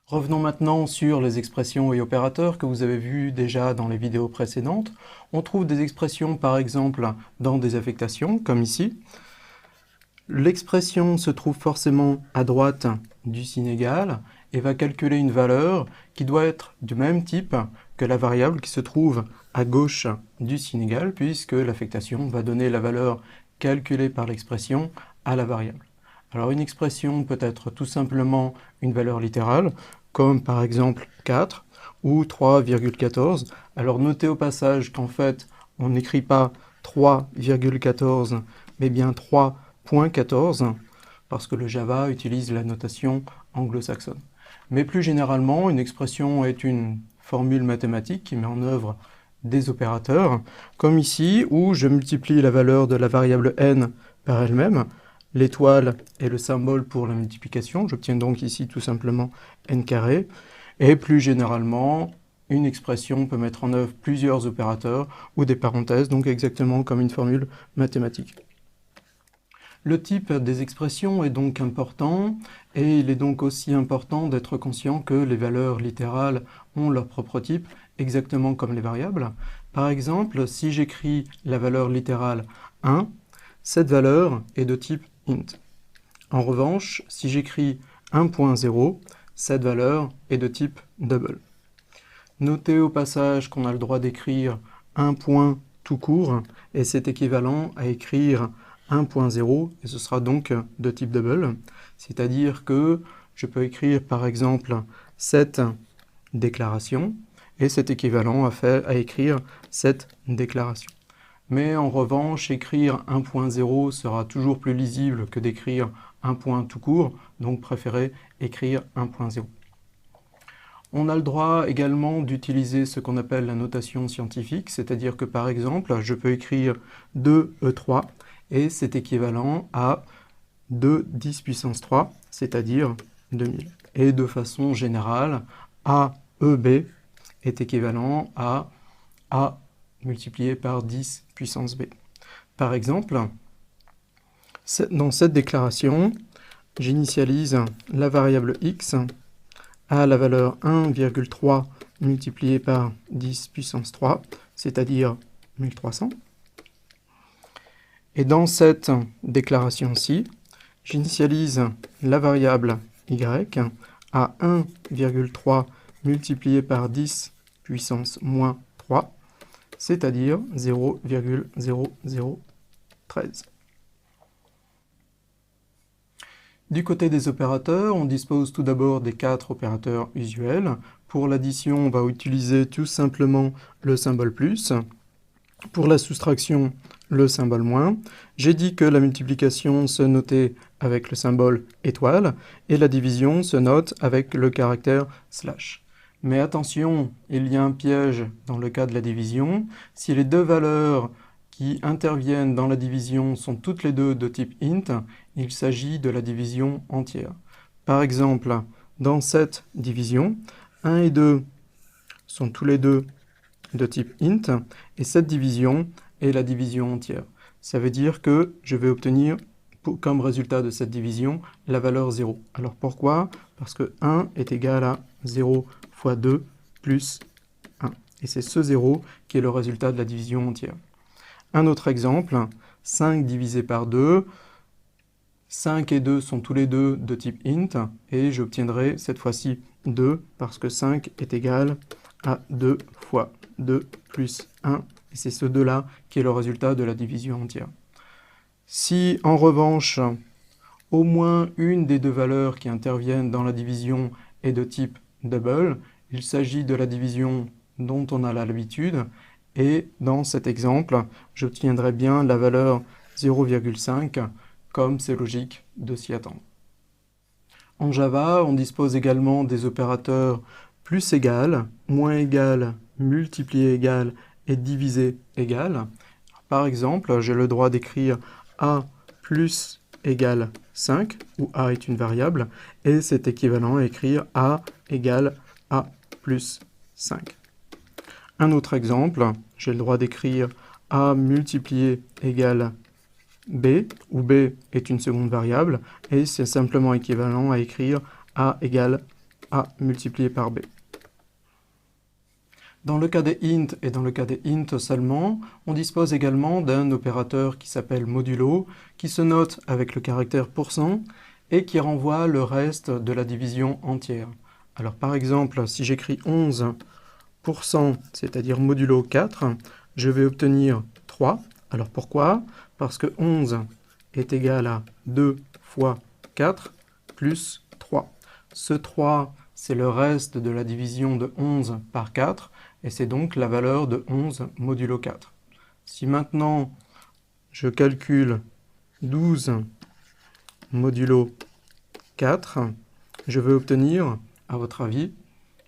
Revenons maintenant sur les expressions et opérateurs que vous avez vus déjà dans les vidéos précédentes. On trouve des expressions par exemple dans des affectations, comme ici. L'expression se trouve forcément à droite du signe égal et va calculer une valeur qui doit être du même type que la variable qui se trouve à gauche du signe égal, puisque l'affectation va donner la valeur calculée par l'expression à la variable. Alors une expression peut être tout simplement une valeur littérale, comme par exemple 4 ou 3,14. Alors notez au passage qu'en fait, on n'écrit pas 3,14, mais bien 3,14, parce que le Java utilise la notation anglo-saxonne. Mais plus généralement, une expression est une formule mathématique qui met en œuvre des opérateurs, comme ici, où je multiplie la valeur de la variable n par elle-même. L'étoile est le symbole pour la multiplication, j'obtiens donc ici tout simplement n carré. Et plus généralement, une expression peut mettre en œuvre plusieurs opérateurs ou des parenthèses, donc exactement comme une formule mathématique. Le type des expressions est donc important, et il est donc aussi important d'être conscient que les valeurs littérales ont leur propre type, exactement comme les variables. Par exemple, si j'écris la valeur littérale 1, cette valeur est de type int. En revanche, si j'écris 1.0, cette valeur est de type double. Notez au passage qu'on a le droit d'écrire un point tout court, et c'est équivalent à écrire 1.0, et ce sera donc de type double, c'est-à-dire que je peux écrire par exemple cette déclaration, et c'est équivalent à écrire cette déclaration. Mais en revanche, écrire 1.0 sera toujours plus lisible que d'écrire un point tout court, donc préférez écrire 1.0. On a le droit également d'utiliser ce qu'on appelle la notation scientifique, c'est-à-dire que par exemple, je peux écrire 2e3, et c'est équivalent à 2 10 puissance 3, c'est-à-dire 2000. Et de façon générale, AEB est équivalent à A multiplié par 10 puissance B. Par exemple, dans cette déclaration, j'initialise la variable x à la valeur 1,3 multiplié par 10 puissance 3, c'est-à-dire 1300. Et dans cette déclaration-ci, j'initialise la variable y à 1,3 multiplié par 10 puissance moins 3, c'est-à-dire 0,0013. Du côté des opérateurs, on dispose tout d'abord des 4 opérateurs usuels. Pour l'addition, on va utiliser tout simplement le symbole plus. Pour la soustraction, le symbole moins. J'ai dit que la multiplication se notait avec le symbole étoile et la division se note avec le caractère slash. Mais attention, il y a un piège dans le cas de la division. Si les deux valeurs qui interviennent dans la division sont toutes les deux de type int, il s'agit de la division entière. Par exemple, dans cette division, 1 et 2 sont tous les deux de type int, et cette division est la division entière. Ça veut dire que je vais obtenir comme résultat de cette division la valeur 0. Alors pourquoi? Parce que 1 est égal à 0 fois 2 plus 1. Et c'est ce 0 qui est le résultat de la division entière. Un autre exemple, 5 divisé par 2, 5 et 2 sont tous les deux de type int, et j'obtiendrai cette fois-ci 2, parce que 5 est égal à 2 fois 2 plus 1, et c'est ce 2-là qui est le résultat de la division entière. Si en revanche, au moins une des deux valeurs qui interviennent dans la division est de type double, il s'agit de la division dont on a l'habitude, et dans cet exemple, j'obtiendrai bien la valeur 0,5, comme c'est logique de s'y attendre. En Java, on dispose également des opérateurs plus égal, moins égal, multiplié égal et divisé égal. Par exemple, j'ai le droit d'écrire a plus égale 5, où a est une variable, et c'est équivalent à écrire a égale a plus 5. Un autre exemple, j'ai le droit d'écrire a multiplié égale b, où b est une seconde variable, et c'est simplement équivalent à écrire a égale a multiplié par b. Dans le cas des int et dans le cas des int seulement, on dispose également d'un opérateur qui s'appelle modulo, qui se note avec le caractère %, et qui renvoie le reste de la division entière. Alors par exemple, si j'écris 11%, c'est-à-dire modulo 4, je vais obtenir 3. Alors pourquoi? Parce que 11 est égal à 2 fois 4 plus 3. Ce 3, c'est le reste de la division de 11 par 4, et c'est donc la valeur de 11 modulo 4. Si maintenant je calcule 12 modulo 4, je vais obtenir, à votre avis,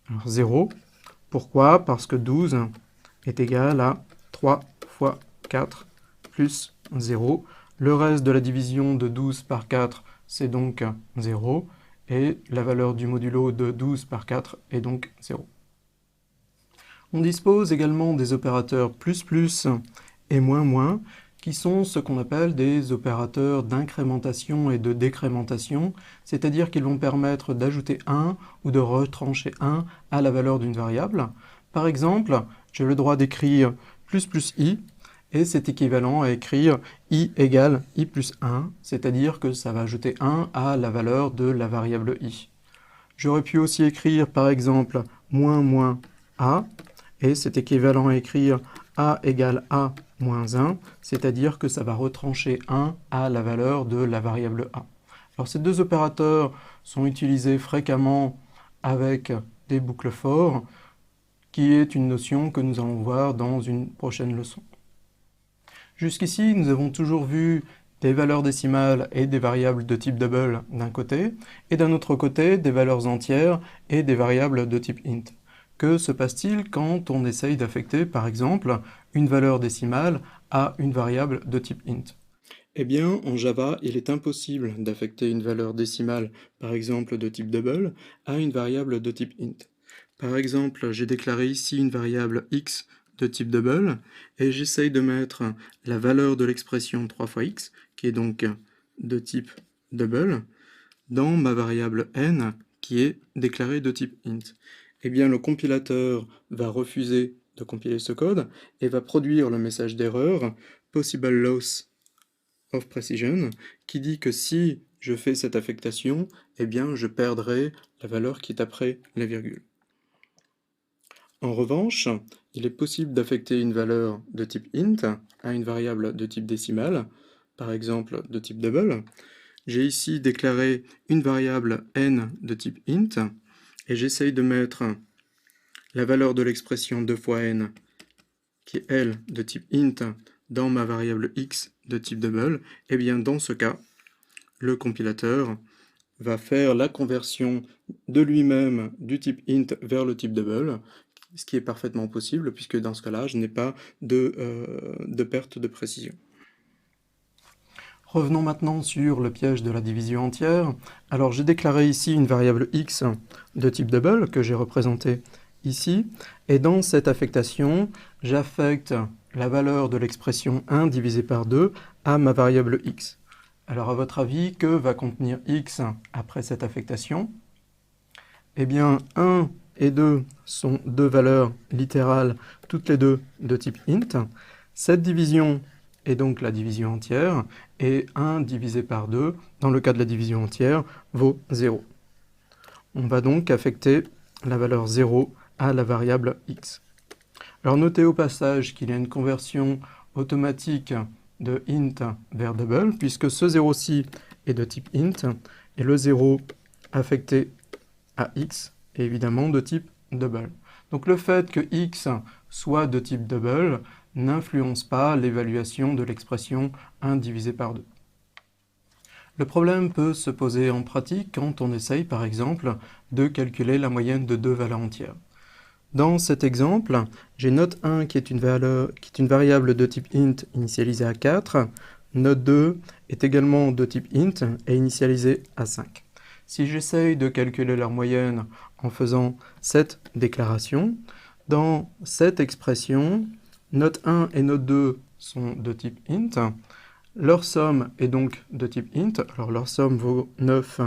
alors 0. Pourquoi? Parce que 12 est égal à 3 fois 4 plus 0. Le reste de la division de 12 par 4, c'est donc 0. Et la valeur du modulo de 12 par 4 est donc 0. On dispose également des opérateurs plus et moins, qui sont ce qu'on appelle des opérateurs d'incrémentation et de décrémentation, c'est-à-dire qu'ils vont permettre d'ajouter 1 ou de retrancher 1 à la valeur d'une variable. Par exemple, j'ai le droit d'écrire plus i, et c'est équivalent à écrire i égale i plus 1, c'est-à-dire que ça va ajouter 1 à la valeur de la variable i. J'aurais pu aussi écrire par exemple moins a, et c'est équivalent à écrire a égale a moins 1, c'est-à-dire que ça va retrancher 1 à la valeur de la variable a. Alors ces deux opérateurs sont utilisés fréquemment avec des boucles for, qui est une notion que nous allons voir dans une prochaine leçon. Jusqu'ici, nous avons toujours vu des valeurs décimales et des variables de type double d'un côté, et d'un autre côté, des valeurs entières et des variables de type int. Que se passe-t-il quand on essaye d'affecter, par exemple, une valeur décimale à une variable de type int? Eh bien, en Java, il est impossible d'affecter une valeur décimale, par exemple de type double, à une variable de type int. Par exemple, j'ai déclaré ici une variable x de type double, et j'essaye de mettre la valeur de l'expression 3 fois x, qui est donc de type double, dans ma variable n, qui est déclarée de type int. Eh bien, le compilateur va refuser de compiler ce code, et va produire le message d'erreur possible loss of precision, qui dit que si je fais cette affectation, eh bien, je perdrai la valeur qui est après la virgule. En revanche, il est possible d'affecter une valeur de type int à une variable de type décimal, par exemple de type double. J'ai ici déclaré une variable n de type int, et j'essaye de mettre la valeur de l'expression 2 fois n, qui est elle de type int, dans ma variable x de type double. Et bien dans ce cas, le compilateur va faire la conversion de lui-même du type int vers le type double, ce qui est parfaitement possible, puisque dans ce cas-là, je n'ai pas de perte de précision. Revenons maintenant sur le piège de la division entière. Alors j'ai déclaré ici une variable x de type double, que j'ai représentée ici, et dans cette affectation, j'affecte la valeur de l'expression 1 divisé par 2 à ma variable x. Alors à votre avis, que va contenir x après cette affectation? Eh bien, 1 et 2 sont deux valeurs littérales, toutes les deux de type int. Cette division est donc la division entière, et 1 divisé par 2, dans le cas de la division entière, vaut 0. On va donc affecter la valeur 0 à la variable x. Alors notez au passage qu'il y a une conversion automatique de int vers double, puisque ce 0-ci est de type int, et le 0 affecté à x est évidemment de type double. Donc le fait que x soit de type double n'influence pas l'évaluation de l'expression 1 divisé par 2. Le problème peut se poser en pratique quand on essaye par exemple de calculer la moyenne de deux valeurs entières. Dans cet exemple, j'ai note 1 qui est une variable de type int initialisée à 4, note 2 est également de type int et initialisée à 5. Si j'essaye de calculer leur moyenne en faisant cette déclaration, dans cette expression, note 1 et note 2 sont de type int, leur somme est donc de type int, alors leur somme vaut 9,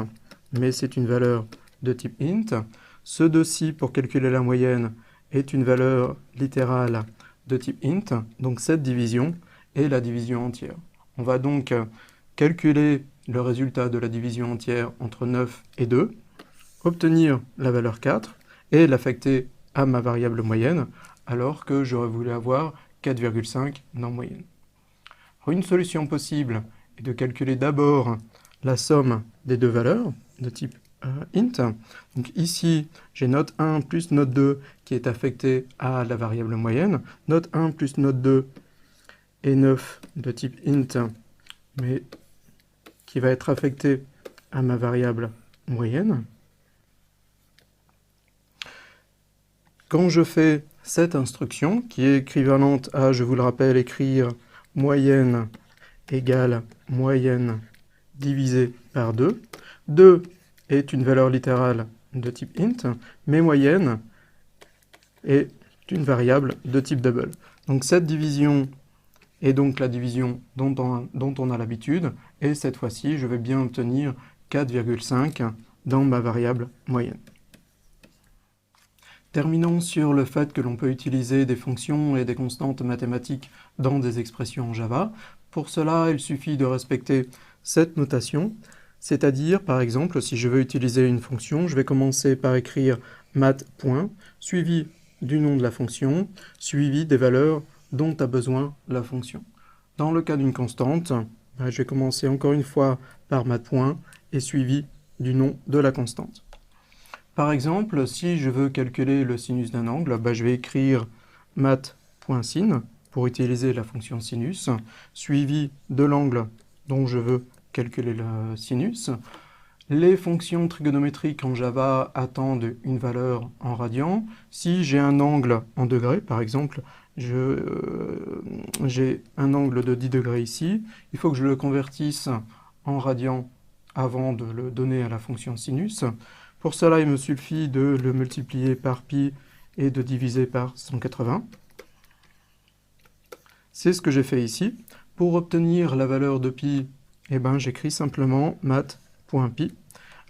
mais c'est une valeur de type int, Ce-ci, pour calculer la moyenne, est une valeur littérale de type int, donc cette division est la division entière. On va donc calculer le résultat de la division entière entre 9 et 2, obtenir la valeur 4 et l'affecter à ma variable moyenne, alors que j'aurais voulu avoir 4,5 dans moyenne. Alors, une solution possible est de calculer d'abord la somme des deux valeurs de type int. Donc ici, j'ai note 1 plus note 2 qui est affectée à la variable moyenne. Note 1 plus note 2 est 9 de type int, mais qui va être affectée à ma variable moyenne. Quand je fais cette instruction, qui est équivalente à, je vous le rappelle, écrire moyenne égale moyenne divisé par 2, 2 est une valeur littérale de type int, mais moyenne est une variable de type double. Donc cette division est donc la division dont on a l'habitude, et cette fois-ci, je vais bien obtenir 4,5 dans ma variable moyenne. Terminons sur le fait que l'on peut utiliser des fonctions et des constantes mathématiques dans des expressions en Java. Pour cela, il suffit de respecter cette notation, c'est-à-dire, par exemple, si je veux utiliser une fonction, je vais commencer par écrire math. Suivi du nom de la fonction, suivi des valeurs dont a besoin la fonction. Dans le cas d'une constante, je vais commencer encore une fois par math. Et suivi du nom de la constante. Par exemple, si je veux calculer le sinus d'un angle, je vais écrire math.sin pour utiliser la fonction sinus, suivi de l'angle dont je veux calculer le sinus. Les fonctions trigonométriques en Java attendent une valeur en radians. Si j'ai un angle en degrés, par exemple, j'ai un angle de 10 degrés ici, il faut que je le convertisse en radians avant de le donner à la fonction sinus. Pour cela, il me suffit de le multiplier par pi et de diviser par 180. C'est ce que j'ai fait ici. Pour obtenir la valeur de pi, j'écris simplement math.pi.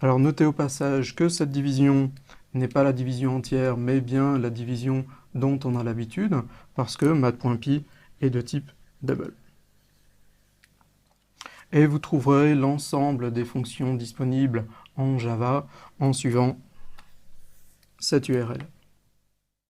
Alors notez au passage que cette division n'est pas la division entière, mais bien la division dont on a l'habitude, parce que math.pi est de type double. Et vous trouverez l'ensemble des fonctions disponibles en Java en suivant cette URL.